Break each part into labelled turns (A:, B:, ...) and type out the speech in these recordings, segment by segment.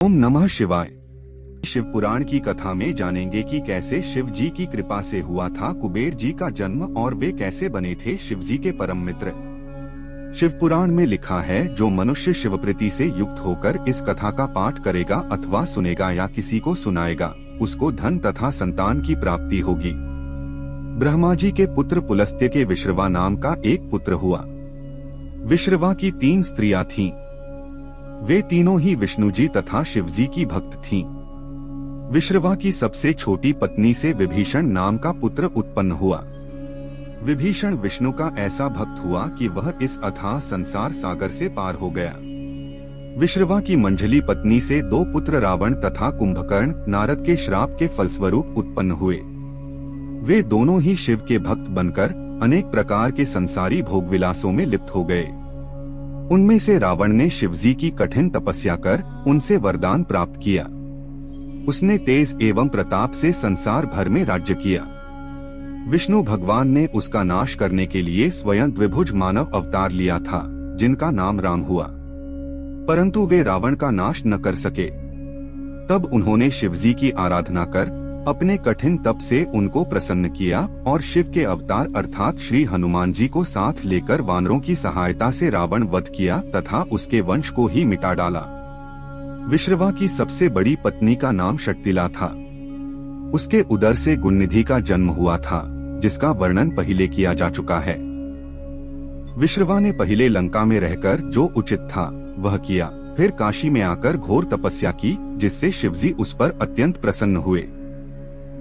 A: ओम नमः शिवाय। शिव पुराण की कथा में जानेंगे कि कैसे शिव जी की कृपा से हुआ था कुबेर जी का जन्म और वे कैसे बने थे शिव जी के परम मित्र। शिव पुराण में लिखा है, जो मनुष्य शिवप्रीति से युक्त होकर इस कथा का पाठ करेगा अथवा सुनेगा या किसी को सुनाएगा, उसको धन तथा संतान की प्राप्ति होगी। ब्रह्मा जी के पुत्र पुलस्त्य के विश्रवा नाम का एक पुत्र हुआ। विश्रवा की 3 स्त्रियां थीं। वे तीनों ही विष्णु जी तथा शिव जी की भक्त थीं। विश्रवा की सबसे छोटी पत्नी से विभीषण नाम का पुत्र उत्पन्न हुआ। विभीषण विष्णु का ऐसा भक्त हुआ कि वह इस अथाह संसार सागर से पार हो गया। विश्रवा की मंझली पत्नी से 2 पुत्र रावण तथा कुंभकर्ण नारद के श्राप के फलस्वरूप उत्पन्न हुए। वे दोनों ही शिव के भक्त बनकर अनेक प्रकार के संसारी भोग विलासों में लिप्त हो गए। उनमें से रावण ने शिवजी की कठिन तपस्या कर उनसे वरदान प्राप्त किया। उसने तेज एवं प्रताप से संसार भर में राज्य किया। विष्णु भगवान ने उसका नाश करने के लिए स्वयं द्विभुज मानव अवतार लिया था, जिनका नाम राम हुआ, परंतु वे रावण का नाश न कर सके। तब उन्होंने शिवजी की आराधना कर अपने कठिन तप से उनको प्रसन्न किया और शिव के अवतार अर्थात श्री हनुमान जी को साथ लेकर वानरों की सहायता से रावण वध किया तथा उसके वंश को ही मिटा डाला। विश्रवा की सबसे बड़ी पत्नी का नाम शक्तिला था। उसके उदर से गुणनिधि का जन्म हुआ था, जिसका वर्णन पहले किया जा चुका है। विश्रवा ने पहले लंका में रहकर जो उचित था वह किया, फिर काशी में आकर घोर तपस्या की, जिससे शिवजी उस पर अत्यंत प्रसन्न हुए।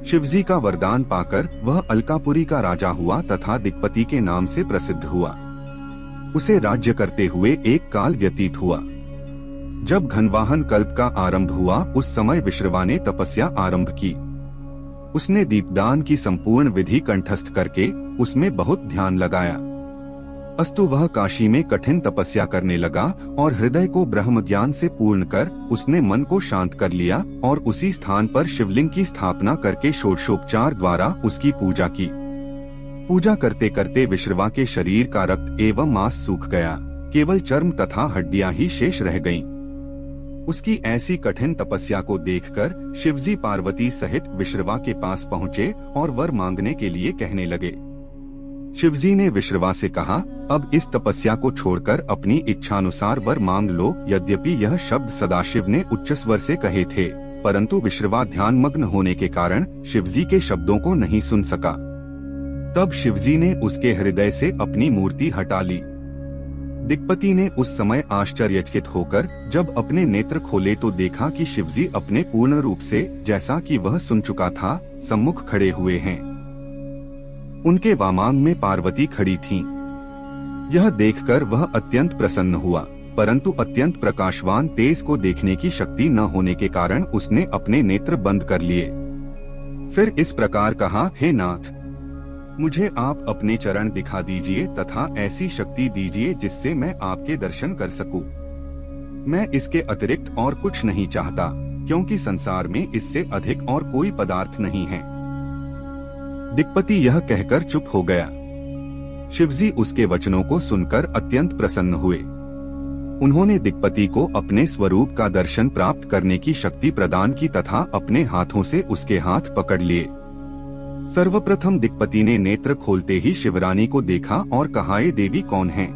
A: शिवजी का वरदान पाकर वह अलकापुरी का राजा हुआ तथा दिक्पति के नाम से प्रसिद्ध हुआ। उसे राज्य करते हुए एक काल व्यतीत हुआ। जब घनवाहन कल्प का आरंभ हुआ, उस समय विश्रवा ने तपस्या आरंभ की। उसने दीपदान की संपूर्ण विधि कंठस्थ करके उसमें बहुत ध्यान लगाया। अस्तु वह काशी में कठिन तपस्या करने लगा और हृदय को ब्रह्म ज्ञान से पूर्ण कर उसने मन को शांत कर लिया और उसी स्थान पर शिवलिंग की स्थापना करके षोडशोपचार द्वारा उसकी पूजा की। पूजा करते करते विश्रवा के शरीर का रक्त एवं मांस सूख गया, केवल चर्म तथा हड्डियां ही शेष रह गईं। उसकी ऐसी कठिन तपस्या को देखकर शिवजी पार्वती सहित विश्रवा के पास पहुँचे और वर मांगने के लिए कहने लगे। शिवजी ने विश्रवा से कहा, अब इस तपस्या को छोड़कर अपनी इच्छानुसार वर मांग लो। यद्यपि यह शब्द सदाशिव ने उच्च स्वर से कहे थे, परंतु विश्रवा ध्यानमग्न होने के कारण शिवजी के शब्दों को नहीं सुन सका। तब शिवजी ने उसके हृदय से अपनी मूर्ति हटा ली। दिक्पति ने उस समय आश्चर्यचकित होकर जब अपने नेत्र खोले तो देखा कि शिवजी अपने पूर्ण रूप से, जैसा कि वह सुन चुका था, सम्मुख खड़े हुए हैं। उनके वामांग में पार्वती खड़ी थीं। यह देखकर वह अत्यंत प्रसन्न हुआ, परंतु अत्यंत प्रकाशवान तेज को देखने की शक्ति न होने के कारण उसने अपने नेत्र बंद कर लिए। फिर इस प्रकार कहा, हे नाथ, मुझे आप अपने चरण दिखा दीजिए तथा ऐसी शक्ति दीजिए जिससे मैं आपके दर्शन कर सकूं। मैं इसके अतिरिक्त और कुछ नहीं चाहता, क्योंकि संसार में इससे अधिक और कोई पदार्थ नहीं है। दिक्पति यह कहकर चुप हो गया। शिवजी उसके वचनों को सुनकर अत्यंत प्रसन्न हुए। उन्होंने दिक्पति को अपने स्वरूप का दर्शन प्राप्त करने की शक्ति प्रदान की तथा अपने हाथों से उसके हाथ पकड़ लिए। सर्वप्रथम दिक्पति ने नेत्र खोलते ही शिवरानी को देखा और कहा, ये देवी कौन हैं?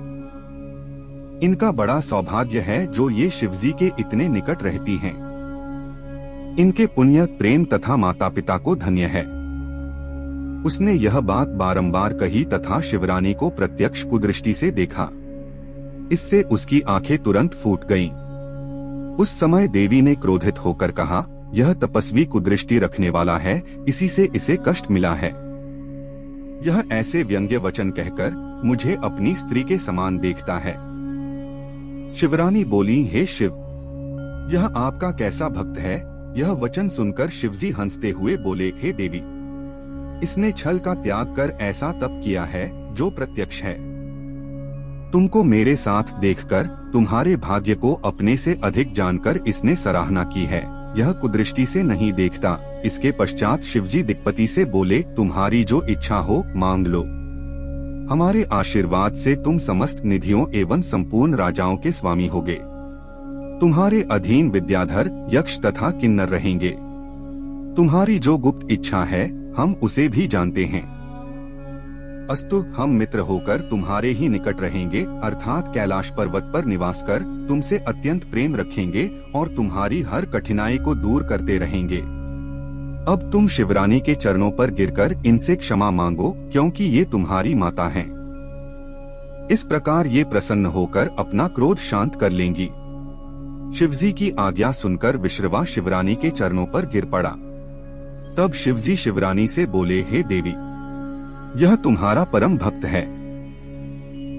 A: इनका बड़ा सौभाग्य है जो ये शिवजी के इतने निकट रहती हैं। इनके पुण्य, प्रेम तथा माता पिता को धन्य है। उसने यह बात बारंबार कही तथा शिवरानी को प्रत्यक्ष कुदृष्टि से देखा। इससे उसकी आंखें तुरंत फूट गईं। उस समय देवी ने क्रोधित होकर कहा, यह तपस्वी कुदृष्टि रखने वाला है, इसी से इसे कष्ट मिला है। यह ऐसे व्यंग्य वचन कहकर मुझे अपनी स्त्री के समान देखता है। शिवरानी बोली, हे शिव, यह आपका कैसा भक्त है? यह वचन सुनकर शिवजी हंसते हुए बोले, हे देवी, इसने छल का त्याग कर ऐसा तप किया है जो प्रत्यक्ष है। तुमको मेरे साथ देखकर तुम्हारे भाग्य को अपने से अधिक जानकर इसने सराहना की है। यह कुदृष्टि से नहीं देखता। इसके पश्चात शिवजी दिक्पति से बोले, तुम्हारी जो इच्छा हो मांग लो। हमारे आशीर्वाद से तुम समस्त निधियों एवं संपूर्ण राजाओं के स्वामी होगे। तुम्हारे अधीन विद्याधर, यक्ष तथा किन्नर रहेंगे। तुम्हारी जो गुप्त इच्छा है हम उसे भी जानते हैं। अस्तु, हम मित्र होकर तुम्हारे ही निकट रहेंगे, अर्थात कैलाश पर्वत पर निवास कर तुमसे अत्यंत प्रेम रखेंगे और तुम्हारी हर कठिनाई को दूर करते रहेंगे। अब तुम शिवरानी के चरणों पर गिरकर इनसे क्षमा मांगो, क्योंकि ये तुम्हारी माता हैं। इस प्रकार ये प्रसन्न होकर अपना क्रोध शांत कर लेंगी। शिवजी की आज्ञा सुनकर विश्रवा शिवरानी के चरणों पर गिर पड़ा। तब शिवजी शिवरानी से बोले, हे देवी, यह तुम्हारा परम भक्त है,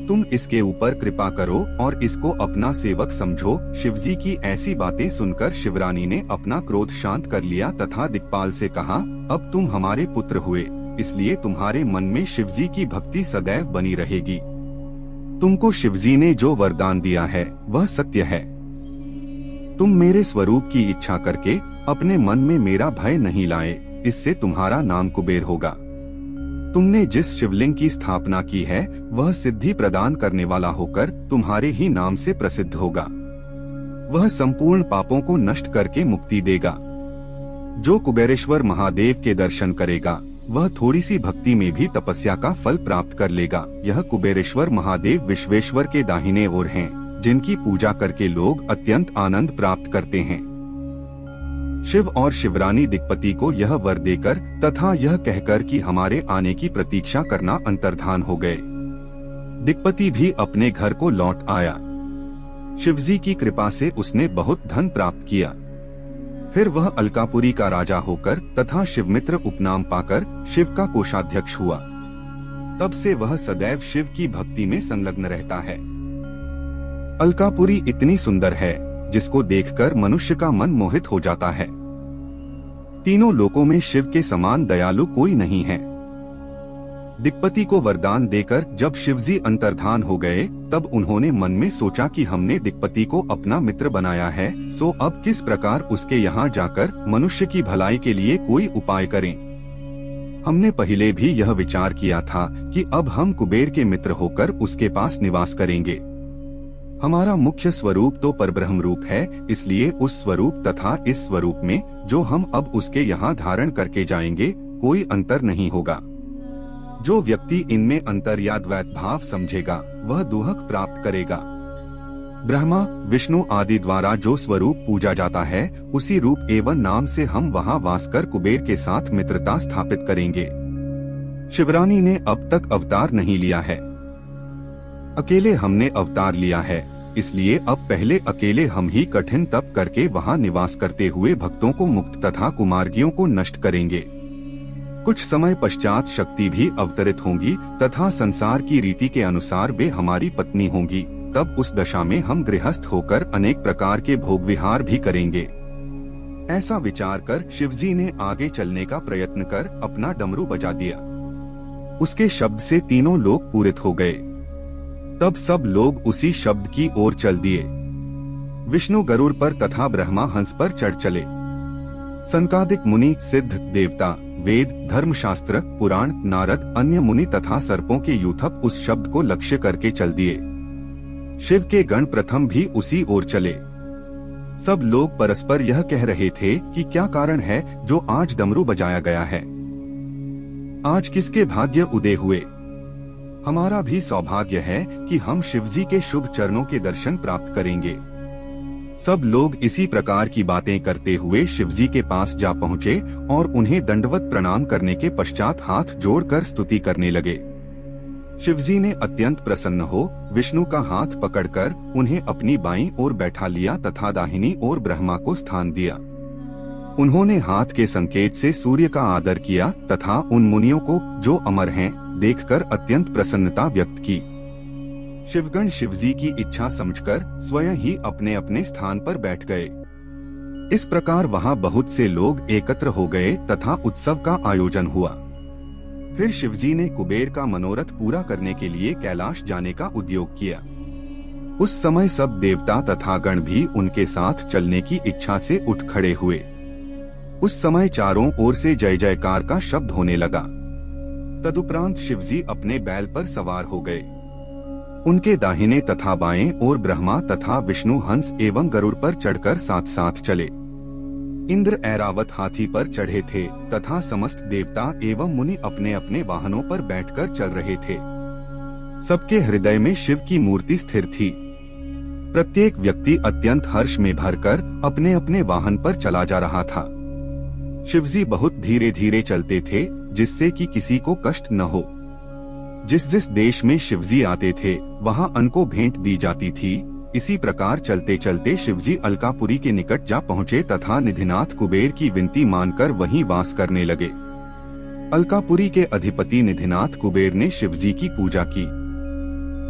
A: तुम इसके ऊपर कृपा करो और इसको अपना सेवक समझो। शिवजी की ऐसी बातें सुनकर शिवरानी ने अपना क्रोध शांत कर लिया तथा दिक्पाल से कहा, अब तुम हमारे पुत्र हुए, इसलिए तुम्हारे मन में शिवजी की भक्ति सदैव बनी रहेगी। तुमको शिवजी ने जो वरदान दिया है वह सत्य है। तुम मेरे स्वरूप की इच्छा करके अपने मन में मेरा भय नहीं लाए, इससे तुम्हारा नाम कुबेर होगा। तुमने जिस शिवलिंग की स्थापना की है वह सिद्धि प्रदान करने वाला होकर तुम्हारे ही नाम से प्रसिद्ध होगा। वह संपूर्ण पापों को नष्ट करके मुक्ति देगा। जो कुबेरेश्वर महादेव के दर्शन करेगा वह थोड़ी सी भक्ति में भी तपस्या का फल प्राप्त कर लेगा। यह कुबेरेश्वर महादेव विश्वेश्वर के दाहिने ओर हैं, जिनकी पूजा करके लोग अत्यंत आनंद प्राप्त करते हैं। शिव और शिवरानी दिक्पति को यह वर देकर तथा यह कहकर कि हमारे आने की प्रतीक्षा करना अंतर्धान हो गए। दिक्पति भी अपने घर को लौट आया। शिवजी की कृपा से उसने बहुत धन प्राप्त किया। फिर वह अलकापुरी का राजा होकर तथा शिवमित्र उपनाम पाकर शिव का कोषाध्यक्ष हुआ। तब से वह सदैव शिव की भक्ति में संलग्न रहता है। अलकापुरी इतनी सुंदर है जिसको देखकर मनुष्य का मन मोहित हो जाता है। तीनों लोकों में शिव के समान दयालु कोई नहीं है। दिक्पति को वरदान देकर जब शिवजी अंतर्धान हो गए तब उन्होंने मन में सोचा कि हमने दिक्पति को अपना मित्र बनाया है, सो अब किस प्रकार उसके यहाँ जाकर मनुष्य की भलाई के लिए कोई उपाय करें। हमने पहले भी यह विचार किया था कि अब हम कुबेर के मित्र होकर उसके पास निवास करेंगे। हमारा मुख्य स्वरूप तो परब्रह्म रूप है, इसलिए उस स्वरूप तथा इस स्वरूप में जो हम अब उसके यहाँ धारण करके जाएंगे कोई अंतर नहीं होगा। जो व्यक्ति इनमें अंतर या द्वैत भाव समझेगा वह दुहक प्राप्त करेगा। ब्रह्मा, विष्णु आदि द्वारा जो स्वरूप पूजा जाता है उसी रूप एवं नाम से हम वहाँ वास कर कुबेर के साथ मित्रता स्थापित करेंगे। शिवरानी ने अब तक अवतार नहीं लिया है, अकेले हमने अवतार लिया है, इसलिए अब पहले अकेले हम ही कठिन तप करके वहाँ निवास करते हुए भक्तों को मुक्त तथा कुमार्गियों को नष्ट करेंगे। कुछ समय पश्चात शक्ति भी अवतरित होंगी तथा संसार की रीति के अनुसार वे हमारी पत्नी होंगी। तब उस दशा में हम गृहस्थ होकर अनेक प्रकार के भोग विहार भी करेंगे। ऐसा विचार कर शिवजी ने आगे चलने का प्रयत्न कर अपना डमरू बजा दिया। उसके शब्द से तीनों लोग पूरित हो गए। तब सब लोग उसी शब्द की ओर चल दिए। विष्णु गरुड़ पर तथा ब्रह्मा हंस पर चढ़ चले। सनकादिक मुनि, सिद्ध, देवता, वेद, धर्मशास्त्र, पुराण, नारद, अन्य मुनि तथा सर्पों के यूथप उस शब्द को लक्ष्य करके चल दिए। शिव के गण प्रथम भी उसी ओर चले। सब लोग परस्पर यह कह रहे थे कि क्या कारण है जो आज डमरू बजाया गया है। आज किसके भाग्य उदय हुए। हमारा भी सौभाग्य है कि हम शिवजी के शुभ चरणों के दर्शन प्राप्त करेंगे। सब लोग इसी प्रकार की बातें करते हुए शिवजी के पास जा पहुँचे और उन्हें दंडवत प्रणाम करने के पश्चात हाथ जोड़कर स्तुति करने लगे। शिवजी ने अत्यंत प्रसन्न हो विष्णु का हाथ पकड़कर उन्हें अपनी बाईं ओर बैठा लिया तथा दाहिनी ओर ब्रह्मा को स्थान दिया। उन्होंने हाथ के संकेत से सूर्य का आदर किया तथा उन मुनियों को जो अमर हैं देखकर अत्यंत प्रसन्नता व्यक्त की। शिवगण शिवजी की इच्छा समझकर स्वयं ही अपने अपने स्थान पर बैठ गए। इस प्रकार वहां बहुत से लोग एकत्र हो गए तथा उत्सव का आयोजन हुआ। फिर शिवजी ने कुबेर का मनोरथ पूरा करने के लिए कैलाश जाने का उद्योग किया। उस समय सब देवता तथा गण भी उनके साथ चलने की इच्छा से उठ खड़े हुए। उस समय चारों ओर से जय जयकार का शब्द होने लगा। तदुपरांत शिवजी अपने बैल पर सवार हो गए। उनके दाहिने तथा बाएं ओर ब्रह्मा तथा विष्णु हंस एवं गरुड़ पर चढ़कर साथ साथ चले। इंद्र ऐरावत हाथी पर चढ़े थे तथा समस्त देवता एवं मुनि अपने अपने वाहनों पर बैठकर चल रहे थे। सबके हृदय में शिव की मूर्ति स्थिर थी। प्रत्येक व्यक्ति अत्यंत हर्ष में भरकर अपने अपने वाहन पर चला जा रहा था। शिवजी बहुत धीरे धीरे चलते थे जिससे कि किसी को कष्ट न हो। जिस जिस देश में शिवजी आते थे वहां अन्न को भेंट दी जाती थी। इसी प्रकार चलते चलते शिवजी अलकापुरी के निकट जा पहुँचे तथा निधिनाथ कुबेर की विनती मानकर वहीं वास करने लगे। अलकापुरी के अधिपति निधिनाथ कुबेर ने शिवजी की पूजा की।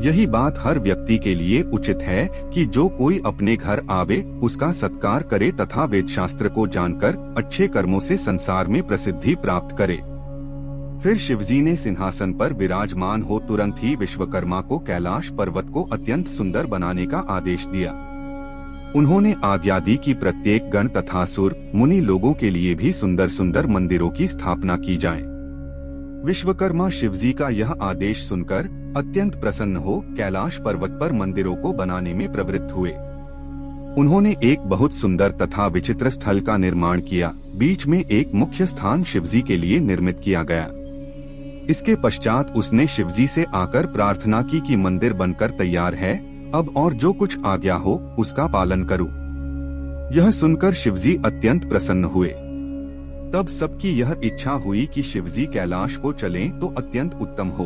A: यही बात हर व्यक्ति के लिए उचित है कि जो कोई अपने घर आवे उसका सत्कार करे तथा वेद शास्त्र को जानकर अच्छे कर्मों से संसार में प्रसिद्धि प्राप्त करे। फिर शिवजी ने सिंहासन पर विराजमान हो तुरंत ही विश्वकर्मा को कैलाश पर्वत को अत्यंत सुंदर बनाने का आदेश दिया। उन्होंने आज्ञा दी कि प्रत्येक गण तथा सुर मुनि लोगों के लिए भी सुंदर सुंदर मंदिरों की स्थापना की जाए। विश्वकर्मा शिवजी का यह आदेश सुनकर अत्यंत प्रसन्न हो कैलाश पर्वत पर मंदिरों को बनाने में प्रवृत्त हुए। उन्होंने एक बहुत सुंदर तथा विचित्र स्थल का निर्माण किया। बीच में एक मुख्य स्थान शिवजी के लिए निर्मित किया गया। इसके पश्चात उसने शिवजी से आकर प्रार्थना की कि मंदिर बनकर तैयार है, अब और जो कुछ आज्ञा हो उसका पालन करूं। यह सुनकर शिवजी अत्यंत प्रसन्न हुए। तब सबकी यह इच्छा हुई कि शिवजी कैलाश को चलें तो अत्यंत उत्तम हो।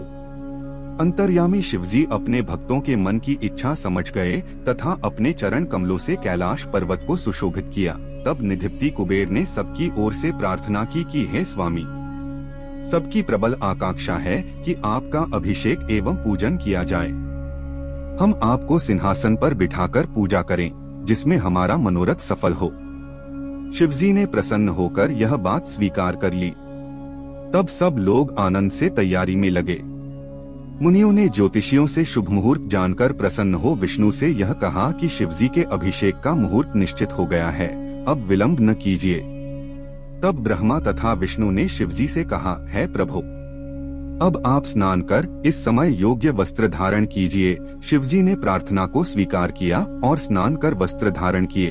A: अंतर्यामी शिवजी अपने भक्तों के मन की इच्छा समझ गए तथा अपने चरण कमलों से कैलाश पर्वत को सुशोभित किया। तब निधिपति कुबेर ने सबकी ओर से प्रार्थना की कि हे स्वामी, सबकी प्रबल आकांक्षा है कि आपका अभिषेक एवं पूजन किया जाए। हम आपको सिंहासन पर बिठाकर पूजा करें जिसमें हमारा मनोरथ सफल हो। शिवजी ने प्रसन्न होकर यह बात स्वीकार कर ली। तब सब लोग आनंद से तैयारी में लगे। मुनियों ने ज्योतिषियों से शुभ मुहूर्त जानकर प्रसन्न हो विष्णु से यह कहा कि शिवजी के अभिषेक का मुहूर्त निश्चित हो गया है, अब विलंब न कीजिए। तब ब्रह्मा तथा विष्णु ने शिवजी से कहा, है प्रभु, अब आप स्नान कर इस समय योग्य वस्त्र धारण कीजिए। शिवजी ने प्रार्थना को स्वीकार किया और स्नान कर वस्त्र धारण किए।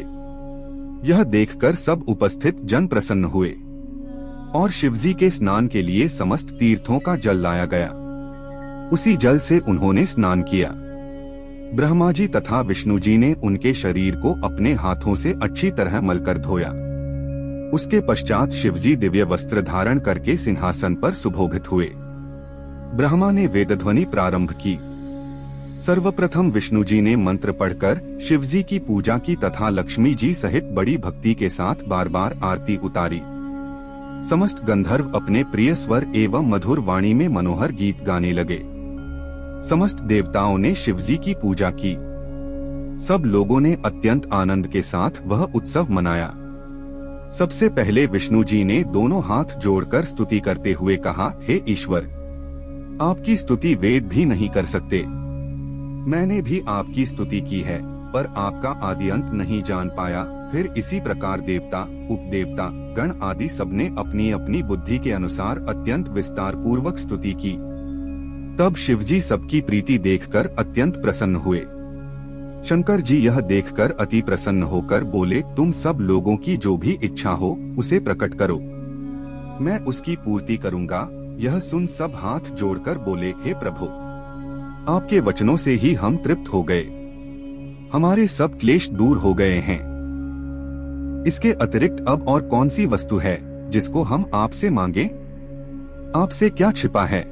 A: यह देखकर सब उपस्थित जन प्रसन्न हुए और शिवजी के स्नान के लिए समस्त तीर्थों का जल लाया गया। उसी जल से उन्होंने स्नान किया। ब्रह्मा जी तथा विष्णु जी ने उनके शरीर को अपने हाथों से अच्छी तरह मलकर धोया। उसके पश्चात शिवजी दिव्य वस्त्र धारण करके सिंहासन पर सुभोगित हुए। ब्रह्मा ने वेदध्वनि प्रारंभ की। सर्वप्रथम विष्णु जी ने मंत्र पढ़कर शिवजी की पूजा की तथा लक्ष्मी जी सहित बड़ी भक्ति के साथ बार बार आरती उतारी। समस्त गंधर्व अपने प्रिय स्वर एवं मधुर वाणी में मनोहर गीत गाने लगे। समस्त देवताओं ने शिवजी की पूजा की। सब लोगों ने अत्यंत आनंद के साथ वह उत्सव मनाया। सबसे पहले विष्णु जी ने दोनों हाथ जोड़कर स्तुति करते हुए कहा, हे ईश्वर, आपकी स्तुति वेद भी नहीं कर सकते। मैंने भी आपकी स्तुति की है पर आपका आदि अंत नहीं जान पाया। फिर इसी प्रकार देवता, उपदेवता, गण आदि सबने अपनी अपनी बुद्धि के अनुसार अत्यंत विस्तार पूर्वक स्तुति की। तब शिवजी सबकी प्रीति देखकर अत्यंत प्रसन्न हुए। शंकर जी यह देखकर अति प्रसन्न होकर बोले, तुम सब लोगों की जो भी इच्छा हो उसे प्रकट करो, मैं उसकी पूर्ति करूंगा। यह सुन सब हाथ जोड़कर बोले, हे प्रभु, आपके वचनों से ही हम तृप्त हो गए, हमारे सब क्लेश दूर हो गए हैं। इसके अतिरिक्त अब और कौन सी वस्तु है जिसको हम आपसे मांगे? आपसे क्या छिपा है?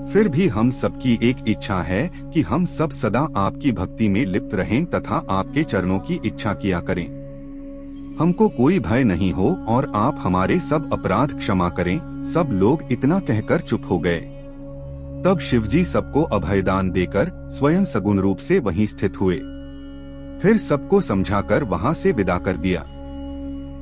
A: फिर भी हम सबकी एक इच्छा है कि हम सब सदा आपकी भक्ति में लिप्त रहें तथा आपके चरणों की इच्छा किया करें। हमको कोई भय नहीं हो और आप हमारे सब अपराध क्षमा करें। सब लोग इतना कहकर चुप हो गए। तब शिवजी सबको अभयदान देकर स्वयं सगुण रूप से वहीं स्थित हुए। फिर सबको समझाकर वहां से विदा कर दिया।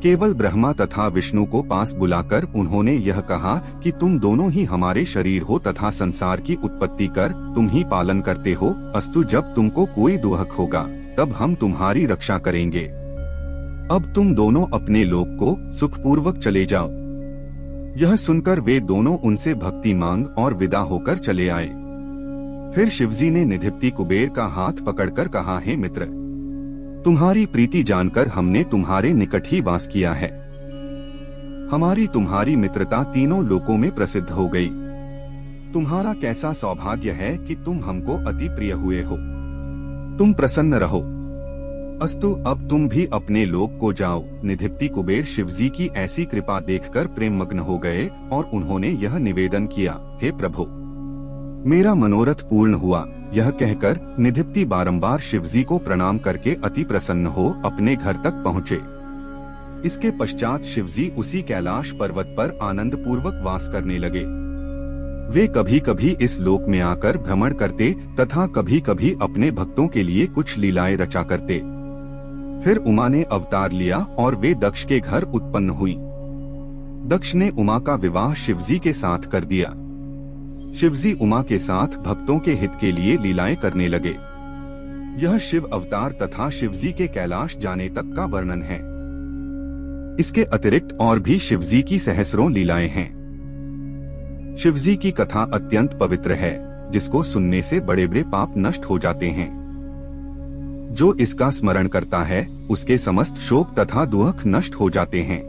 A: केवल ब्रह्मा तथा विष्णु को पास बुलाकर उन्होंने यह कहा कि तुम दोनों ही हमारे शरीर हो तथा संसार की उत्पत्ति कर तुम ही पालन करते हो। अस्तु, जब तुमको कोई दुहक होगा तब हम तुम्हारी रक्षा करेंगे। अब तुम दोनों अपने लोक को सुखपूर्वक चले जाओ। यह सुनकर वे दोनों उनसे भक्ति मांग और विदा होकर चले आए। फिर शिवजी ने निधिप्ति कुबेर का हाथ पकड़कर कहा, हे मित्र, तुम्हारी प्रीति जानकर हमने तुम्हारे निकट ही वास किया है। हमारी तुम्हारी मित्रता तीनों लोकों में प्रसिद्ध हो गई। तुम्हारा कैसा सौभाग्य है कि तुम हमको अति प्रिय हुए हो। तुम प्रसन्न रहो। अस्तु, अब तुम भी अपने लोक को जाओ। निधिप्ति कुबेर शिवजी की ऐसी कृपा देखकर प्रेममग्न हो गए और उन्होंने यह निवेदन किया, हे प्रभु, मेरा मनोरथ पूर्ण हुआ। यह कहकर निधिप्ति बारंबार शिवजी को प्रणाम करके अति प्रसन्न हो अपने घर तक पहुँचे। इसके पश्चात शिवजी उसी कैलाश पर्वत पर आनंद पूर्वक वास करने लगे। वे कभी कभी इस लोक में आकर भ्रमण करते तथा कभी कभी अपने भक्तों के लिए कुछ लीलाएं रचा करते। फिर उमा ने अवतार लिया और वे दक्ष के घर उत्पन्न हुई। दक्ष ने उमा का विवाह शिवजी के साथ कर दिया। शिवजी उमा के साथ भक्तों के हित के लिए लीलाएं करने लगे। यह शिव अवतार तथा शिवजी के कैलाश जाने तक का वर्णन है। इसके अतिरिक्त और भी शिवजी की सहस्रों लीलाएं हैं। शिवजी की कथा अत्यंत पवित्र है, जिसको सुनने से बड़े बड़े पाप नष्ट हो जाते हैं। जो इसका स्मरण करता है उसके समस्त शोक तथा दुख नष्ट हो जाते हैं।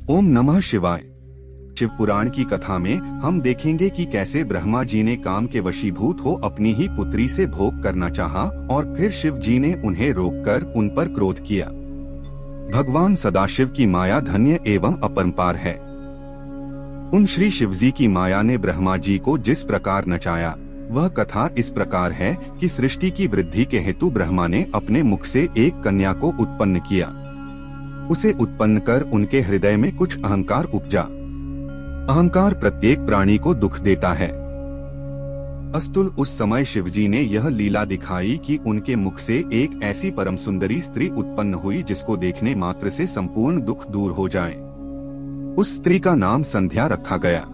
A: ओम नमः शिवाय। शिव पुराण की कथा में हम देखेंगे कि कैसे ब्रह्मा जी ने काम के वशीभूत हो अपनी ही पुत्री से भोग करना चाहा और फिर शिव जी ने उन्हें रोककर उन पर क्रोध किया। भगवान सदाशिव की माया धन्य एवं अपरंपार है। उन श्री शिवजी की माया ने ब्रह्मा जी को जिस प्रकार नचाया, वह कथा इस प्रकार है कि सृष्टि की वृद्धि के हेतु ब्रह्मा ने अपने मुख से एक कन्या को उत्पन्न किया। उसे उत्पन्न कर उनके हृदय में कुछ अहंकार उपजा। अहंकार प्रत्येक प्राणी को दुख देता है। अस्तुल उस समय शिवजी ने यह लीला दिखाई कि उनके मुख से एक ऐसी परम सुंदरी स्त्री उत्पन्न हुई जिसको देखने मात्र से संपूर्ण दुख दूर हो जाए। उस स्त्री का नाम संध्या रखा गया।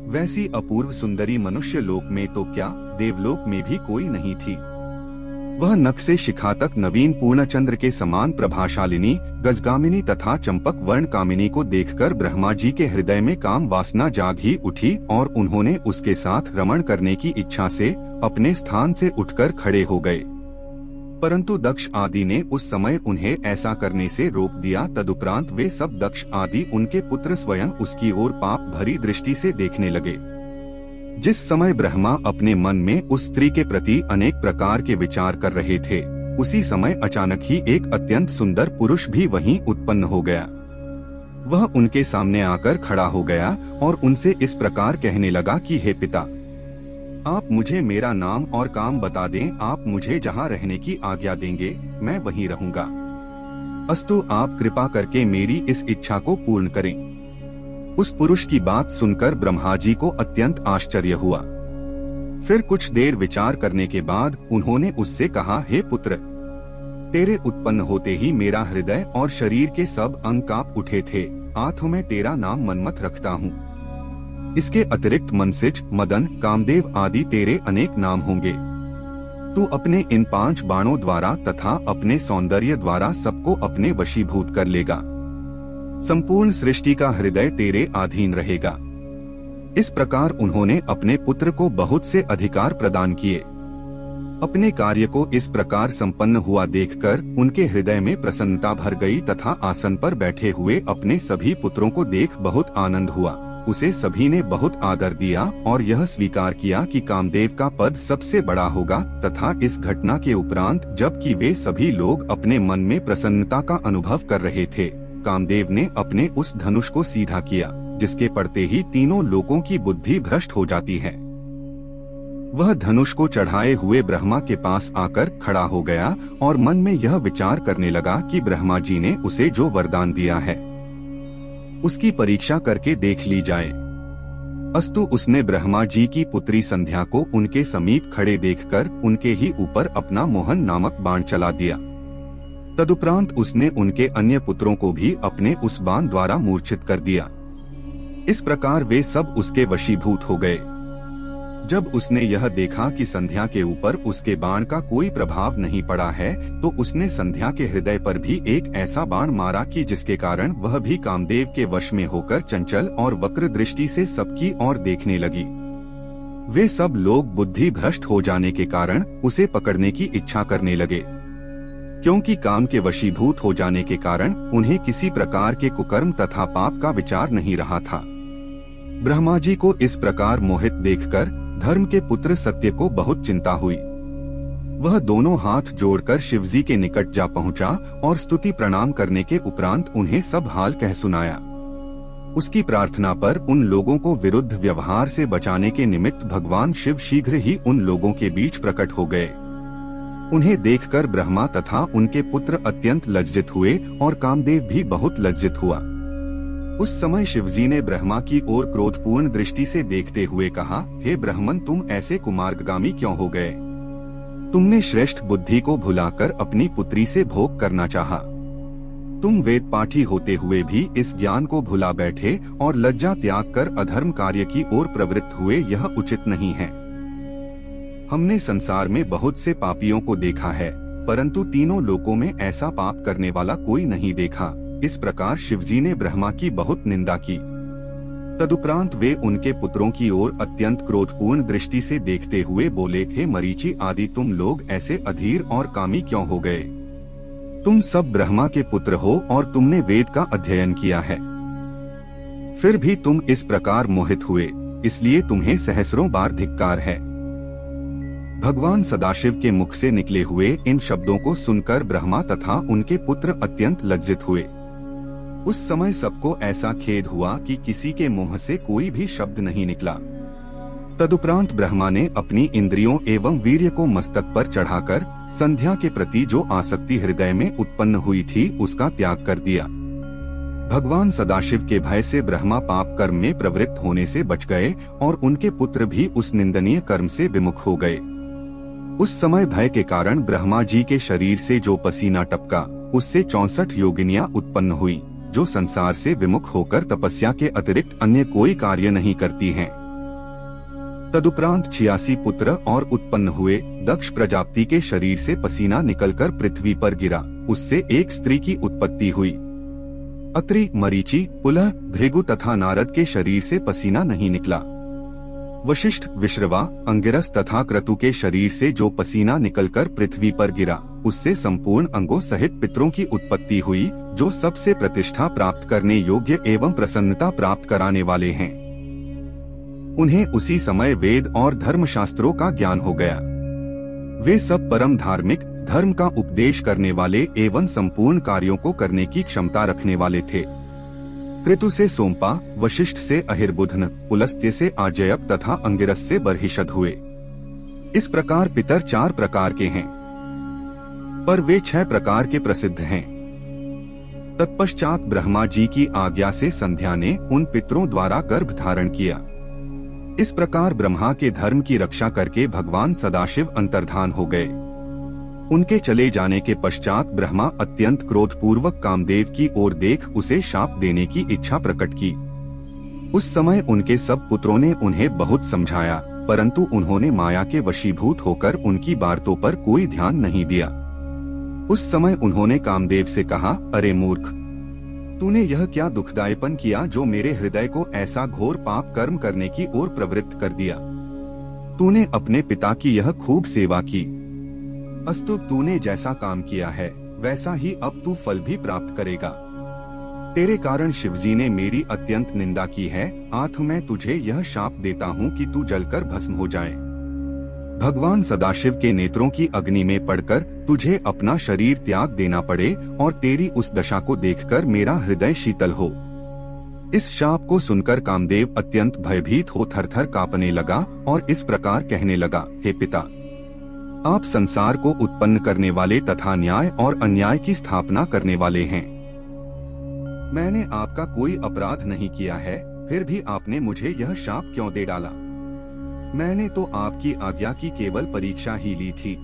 A: वैसी अपूर्व सुंदरी मनुष्य लोक में तो क्या, देवलोक में भी कोई नहीं थी। वह नख से शिखा तक नवीन पूर्णचंद्र के समान प्रभाशालिनी, गजगामिनी तथा चंपक वर्ण कामिनी को देखकर ब्रह्मा जी के हृदय में काम वासना जाग ही उठी और उन्होंने उसके साथ रमण करने की इच्छा से अपने स्थान से उठकर खड़े हो गए। परंतु दक्ष आदि ने उस समय उन्हें ऐसा करने से रोक दिया। तदुपरांत वे सब दक्ष आदि उनके पुत्र स्वयं उसकी ओर पाप भरी दृष्टि से देखने लगे। जिस समय ब्रह्मा अपने मन में उस स्त्री के प्रति अनेक प्रकार के विचार कर रहे थे, उसी समय अचानक ही एक अत्यंत सुंदर पुरुष भी वहीं उत्पन्न हो गया। वह उनके सामने आकर खड़ा हो गया और उनसे इस प्रकार कहने लगा कि हे पिता, आप मुझे मेरा नाम और काम बता दें। आप मुझे जहाँ रहने की आज्ञा देंगे मैं वहीं रहूंगा। अस्तु, आप कृपा करके मेरी इस इच्छा को पूर्ण करें। उस पुरुष की बात सुनकर ब्रह्मा जी को अत्यंत आश्चर्य हुआ। फिर कुछ देर विचार करने के बाद उन्होंने उससे कहा, हे पुत्र, तेरे उत्पन्न होते ही मेरा हृदय और शरीर के सब अंग कांप उठे थे। आठ मैं तेरा नाम मनमथ रखता हूँ। इसके अतिरिक्त मनसिज, मदन, कामदेव आदि तेरे अनेक नाम होंगे। तू अपने इन 5 बाणों द्वारा तथा अपने सौंदर्य द्वारा सबको अपने वशीभूत कर लेगा। संपूर्ण सृष्टि का हृदय तेरे अधीन रहेगा। इस प्रकार उन्होंने अपने पुत्र को बहुत से अधिकार प्रदान किए। अपने कार्य को इस प्रकार संपन्न हुआ देखकर उनके हृदय में प्रसन्नता भर गई तथा आसन पर बैठे हुए अपने सभी पुत्रों को देख बहुत आनंद हुआ। उसे सभी ने बहुत आदर दिया और यह स्वीकार किया कि कामदेव का पद सबसे बड़ा होगा। तथा इस घटना के उपरांत जबकि वे सभी लोग अपने मन में प्रसन्नता का अनुभव कर रहे थे, कामदेव ने अपने उस धनुष को सीधा किया, जिसके पड़ते ही तीनों लोगों की बुद्धि भ्रष्ट हो जाती है। वह धनुष को चढ़ाए हुए ब्रह्मा के पास आकर खड़ा हो गया और मन में यह विचार करने लगा कि ब्रह्मा जी ने उसे जो वरदान दिया है उसकी परीक्षा करके देख ली जाए। अस्तु, उसने ब्रह्मा जी की पुत्री संध्या को उनके समीप खड़े देखकर उनके ही ऊपर अपना मोहन नामक बाण चला दिया। तदुपरांत उसने उनके अन्य पुत्रों को भी अपने उस बाण द्वारा मूर्छित कर दिया। इस प्रकार वे सब उसके वशीभूत हो गए। जब उसने यह देखा कि संध्या के ऊपर उसके बाण का कोई प्रभाव नहीं पड़ा है, तो उसने संध्या के हृदय पर भी एक ऐसा बाण मारा कि जिसके कारण वह भी कामदेव के वश में होकर चंचल और वक्र दृष्टि से सबकी ओर देखने लगी। वे सब लोग बुद्धि भ्रष्ट हो जाने के कारण उसे पकड़ने की इच्छा करने लगे, क्योंकि काम के वशीभूत हो जाने के कारण उन्हें किसी प्रकार के कुकर्म तथा पाप का विचार नहीं रहा था। ब्रह्मा जी को इस प्रकार मोहित देखकर धर्म के पुत्र सत्य को बहुत चिंता हुई। वह दोनों हाथ जोड़कर शिवजी के निकट जा पहुंचा और स्तुति प्रणाम करने के उपरांत उन्हें सब हाल कह सुनाया। उसकी प्रार्थना पर उन लोगों को विरुद्ध व्यवहार से बचाने के निमित्त भगवान शिव शीघ्र ही उन लोगों के बीच प्रकट हो गए। उन्हें देखकर ब्रह्मा तथा उनके पुत्र अत्यंत लज्जित हुए और कामदेव भी बहुत लज्जित हुआ। उस समय शिवजी ने ब्रह्मा की ओर क्रोधपूर्ण दृष्टि से देखते हुए कहा, हे ब्राह्मण, तुम ऐसे कुमार्गामी क्यों हो गए? तुमने श्रेष्ठ बुद्धि को भुलाकर अपनी पुत्री से भोग करना चाहा। तुम वेद पाठी होते हुए भी इस ज्ञान को भुला बैठे और लज्जा त्याग कर अधर्म कार्य की ओर प्रवृत्त हुए, यह उचित नहीं है। हमने संसार में बहुत से पापियों को देखा है, परंतु तीनों लोकों में ऐसा पाप करने वाला कोई नहीं देखा। इस प्रकार शिवजी ने ब्रह्मा की बहुत निंदा की। तदुपरांत वे उनके पुत्रों की ओर अत्यंत क्रोधपूर्ण दृष्टि से देखते हुए बोले, हे मरीचि आदि, तुम लोग ऐसे अधीर और कामी क्यों हो गए? तुम सब ब्रह्मा के पुत्र हो और तुमने वेद का अध्ययन किया है, फिर भी तुम इस प्रकार मोहित हुए, इसलिए तुम्हें सहस्रों बार धिक्कार है। भगवान सदाशिव के मुख से निकले हुए इन शब्दों को सुनकर ब्रह्मा तथा उनके पुत्र अत्यंत लज्जित हुए। उस समय सबको ऐसा खेद हुआ कि किसी के मुंह से कोई भी शब्द नहीं निकला। तदुपरांत ब्रह्मा ने अपनी इंद्रियों एवं वीर्य को मस्तक पर चढ़ाकर संध्या के प्रति जो आसक्ति हृदय में उत्पन्न हुई थी उसका त्याग कर दिया। भगवान सदाशिव के भय से ब्रह्मा पाप कर्म में प्रवृत्त होने से बच गए और उनके पुत्र भी उस निंदनीय कर्म से विमुख हो गए। उस समय भय के कारण ब्रह्मा जी के शरीर से जो पसीना टपका, उससे 64 योगिनियां उत्पन्न हुई, जो संसार से विमुख होकर तपस्या के अतिरिक्त अन्य कोई कार्य नहीं करती हैं। तदुपरांत 86 पुत्र और उत्पन्न हुए। दक्ष प्रजापति के शरीर से पसीना निकलकर पृथ्वी पर गिरा, उससे एक स्त्री की उत्पत्ति हुई। अत्रि, मरीचि, पुलह, भृगु तथा नारद के शरीर से पसीना नहीं निकला। वशिष्ठ, विश्रवा, अंगिरस तथा क्रतु के शरीर से जो पसीना निकलकर पृथ्वी पर गिरा, उससे संपूर्ण अंगों सहित पितरों की उत्पत्ति हुई, जो सबसे प्रतिष्ठा प्राप्त करने योग्य एवं प्रसन्नता प्राप्त कराने वाले हैं। उन्हें उसी समय वेद और धर्म शास्त्रों का ज्ञान हो गया। वे सब परम धार्मिक, धर्म का उपदेश करने वाले एवं संपूर्ण कार्यों को करने की क्षमता रखने वाले थे। क्रतु से सोमपा, वशिष्ठ से अहिर्बुधन, पुलस्त्य से आजयक तथा अंगिरस से बर्हिषद हुए। इस प्रकार पितर 4 प्रकार के हैं, पर वे 6 प्रकार के प्रसिद्ध हैं। तत्पश्चात ब्रह्मा जी की आज्ञा से संध्या ने उन पितरों द्वारा गर्भ धारण किया। इस प्रकार ब्रह्मा के धर्म की रक्षा करके भगवान सदाशिव अंतर्धान हो गए। उनके चले जाने के पश्चात ब्रह्मा अत्यंत क्रोधपूर्वक कामदेव की ओर देख उसे शाप देने की इच्छा प्रकट की। उस समय उनके सब पुत्रों ने उन्हें बहुत समझाया, परंतु उन्होंने माया के वशीभूत होकर उनकी बातों पर कोई ध्यान नहीं दिया। उस समय उन्होंने कामदेव से कहा, अरे मूर्ख, तूने यह क्या दुखदायपन किया जो मेरे हृदय को ऐसा घोर पाप कर्म करने की ओर प्रवृत्त कर दिया। तूने अपने पिता की यह खूब सेवा की, अस्तु तूने जैसा काम किया है वैसा ही अब तू फल भी प्राप्त करेगा। तेरे कारण शिवजी ने मेरी अत्यंत निंदा की है। आठ मैं तुझे यह शाप देता हूँ कि तू जलकर भस्म हो जाए। भगवान सदाशिव के नेत्रों की अग्नि में पड़कर तुझे अपना शरीर त्याग देना पड़े और तेरी उस दशा को देखकर मेरा हृदय शीतल हो। इस शाप को सुनकर कामदेव अत्यंत भयभीत हो थरथर कांपने लगा और इस प्रकार कहने लगा, हे पिता, आप संसार को उत्पन्न करने वाले तथा न्याय और अन्याय की स्थापना करने वाले हैं। मैंने आपका कोई अपराध नहीं किया है, फिर भी आपने मुझे यह शाप क्यों दे डाला? मैंने तो आपकी आज्ञा की केवल परीक्षा ही ली थी।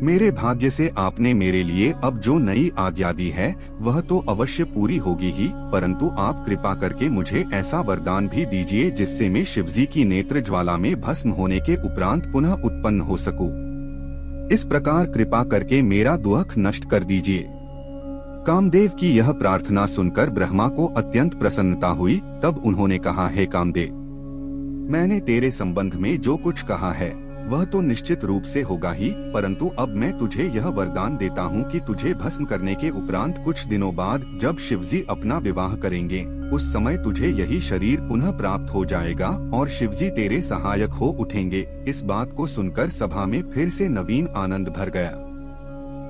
A: मेरे भाग्य से आपने मेरे लिए अब जो नई आज्ञा दी है वह तो अवश्य पूरी होगी ही, परंतु आप कृपा करके मुझे ऐसा वरदान भी दीजिए जिससे मैं शिवजी की नेत्र ज्वाला में भस्म होने के उपरांत पुनः उत्पन्न हो सकूं। इस प्रकार कृपा करके मेरा दुख नष्ट कर दीजिए। कामदेव की यह प्रार्थना सुनकर ब्रह्मा को अत्यंत प्रसन्नता हुई। तब उन्होंने कहा, हे कामदेव, मैंने तेरे संबंध में जो कुछ कहा है वह तो निश्चित रूप से होगा ही, परंतु अब मैं तुझे यह वरदान देता हूँ कि तुझे भस्म करने के उपरांत कुछ दिनों बाद जब शिवजी अपना विवाह करेंगे उस समय तुझे यही शरीर पुनः प्राप्त हो जाएगा और शिवजी तेरे सहायक हो उठेंगे। इस बात को सुनकर सभा में फिर से नवीन आनंद भर गया।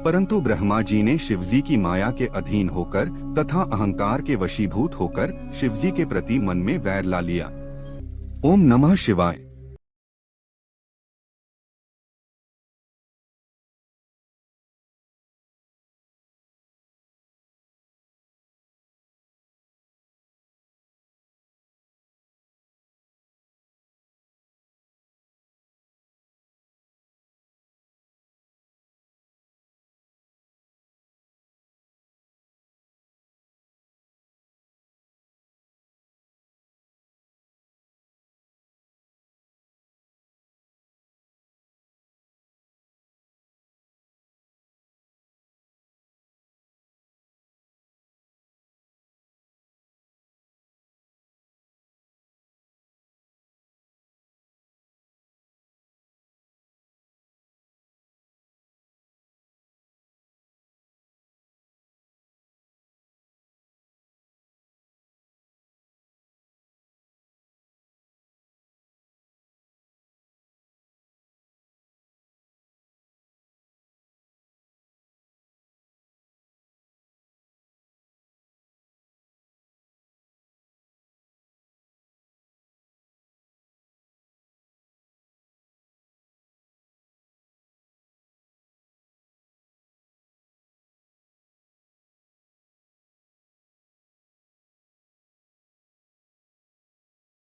A: परंतु ब्रह्मा जी ने शिवजी की माया के अधीन होकर तथा अहंकार के वशीभूत होकर शिवजी के प्रति मन में वैर ला लिया। ओम नमः शिवाय।